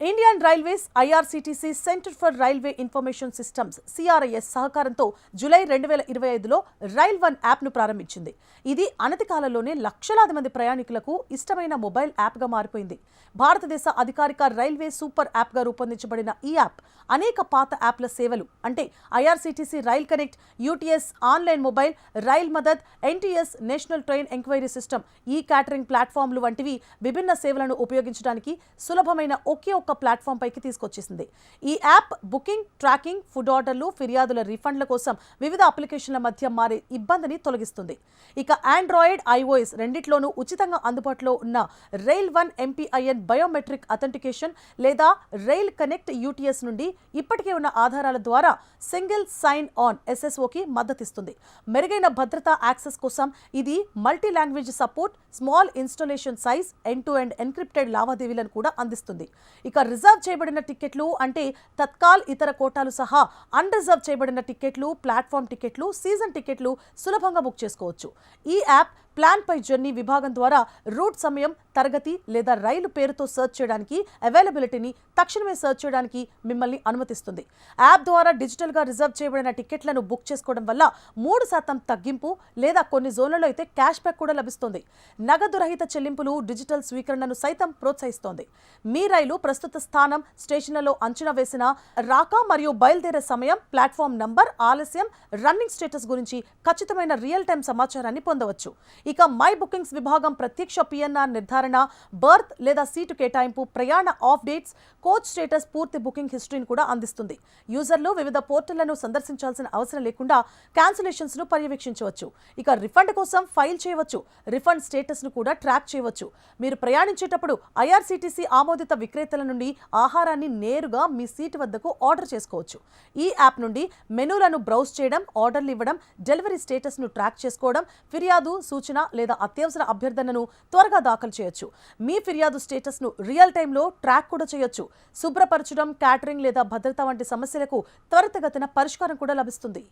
Indian railways IRCTC centre for railway information systems సిఆర్ఐఎస్ సహకారంతో July 2025లో rail one యాప్ను ప్రారంభించింది. ఇది అనతి కాలంలోనే లక్షలాది మంది ప్రయాణికులకు ఇష్టమైన మొబైల్ యాప్గా మారిపోయింది. భారతదేశ అధికారిక రైల్వే సూపర్ యాప్గా రూపొందించబడిన ఈ యాప్ అనేక పాత యాప్ల సేవలు అంటే IRCTC rail connect, UTS online mobile, rail Madad, NTS national train enquiry system, e catering ప్లాట్ఫామ్లు వంటివి విభిన్న సేవలను ఉపయోగించడానికి సులభమైన ఒకే ఒక్క ప్లాట్ఫామ్ పైకి తీసుకొచ్చేసింది. ఈ యాప్ బుకింగ్, ట్రాకింగ్, ఫుడ్ ఆర్డర్లు, ఫిర్యాదుల రీఫండ్ల కోసం వివిధ అప్లికేషన్ల మధ్య మారే ఇబ్బందిని తొలగిస్తుంది. ఇక ఆండ్రాయిడ్, ఐఓఎస్ రెండిట్లోనూ ఉచితంగా అందుబాటులో ఉన్న rail one MPIN biometric authentication లేదా రైల్ కనెక్ట్ యూటీఎస్ నుండి ఇప్పటికే ఉన్న ఆధారాల ద్వారా సింగిల్ సైన్ ఆన్ ఎస్ఎస్ఓకి మద్దతిస్తుంది. మెరుగైన భద్రతా యాక్సెస్ కోసం ఇది multi language support, small installation size, end to end encrypted లావాదేవీలను కూడా అందిస్తుంది. ఇక రిజర్వ్ చేయబడిన టికెట్లు అంటే తత్కాల్, ఇతర కోటాలు సహా అన్రిజర్వ్ చేయబడిన టికెట్లు, ప్లాట్ఫామ్ టికెట్లు, సీజన్ టికెట్లు సులభంగా బుక్ చేసుకోవచ్చు. ఈ యాప్ ప్లాన్ పై జర్నీ విభాగం ద్వారా రూట్, సమయం, తరగతి లేదా రైలు పేరుతో సెర్చ్ చేయడానికి, అవైలబిలిటీని తక్షణమే సెర్చ్ చేయడానికి మిమ్మల్ని అనుమతిస్తుంది. యాప్ ద్వారా డిజిటల్గా రిజర్వ్ చేయబడిన టికెట్లను బుక్ చేసుకోవడం వల్ల 3% తగ్గింపు లేదా కొన్ని జోన్లలో అయితే క్యాష్ బ్యాక్ కూడా లభిస్తుంది. నగదు రహిత చెల్లింపులు, డిజిటల్ స్వీకరణను సైతం ప్రోత్సహిస్తోంది. మీ రైలు ప్రస్తుత స్థానం, స్టేషన్లలో అంచనా వేసిన రాక మరియు బయలుదేరే సమయం, ప్లాట్ఫామ్ నంబర్, ఆలస్యం, రన్నింగ్ స్టేటస్ గురించి ఖచ్చితమైన రియల్ టైం సమాచారాన్ని పొందవచ్చు. ఇక మై బుకింగ్స్ విభాగం ప్రత్యక్ష పిఎన్ఆర్ నిర్ధారణ, బర్త్ లేదా సీటు కేటాయింపు, ప్రయాణ ఆఫ్ డేట్స్, కోచ్ స్టేటస్, పూర్తి బుకింగ్ హిస్టరీని కూడా అందిస్తుంది. యూజర్లు వివిధ పోర్టళ్లను సందర్శించాల్సిన అవసరం లేకుండా క్యాన్సిలేషన్స్ ను పర్యవేక్షించవచ్చు. ఇక రిఫండ్ కోసం ఫైల్ చేయవచ్చు, రిఫండ్ స్టేటస్ ను కూడా ట్రాక్ చేయవచ్చు. మీరు ప్రయాణించేటప్పుడు ఐఆర్సీటీసీ ఆమోదిత విక్రేతల నుండి ఆహారాన్ని నేరుగా మీ సీటు వద్దకు ఆర్డర్ చేసుకోవచ్చు. ఈ యాప్ నుండి మెనూలను బ్రౌజ్ చేయడం, ఆర్డర్లు ఇవ్వడం, డెలివరీ స్టేటస్ ను ట్రాక్ చేసుకోవడం, ఫిర్యాదు, సూచన లేదా అత్యవసర అభ్యర్థనను త్వరగా దాఖలు చేయొచ్చు. మీ ఫిర్యాదు స్టేటస్ ను రియల్ టైంలో ట్రాక్ కూడా చేయొచ్చు. శుభ్రపరచడం, క్యాటరింగ్ లేదా భద్రత వంటి సమస్యలకు త్వరితగతిన పరిష్కారం కూడా లభిస్తుంది.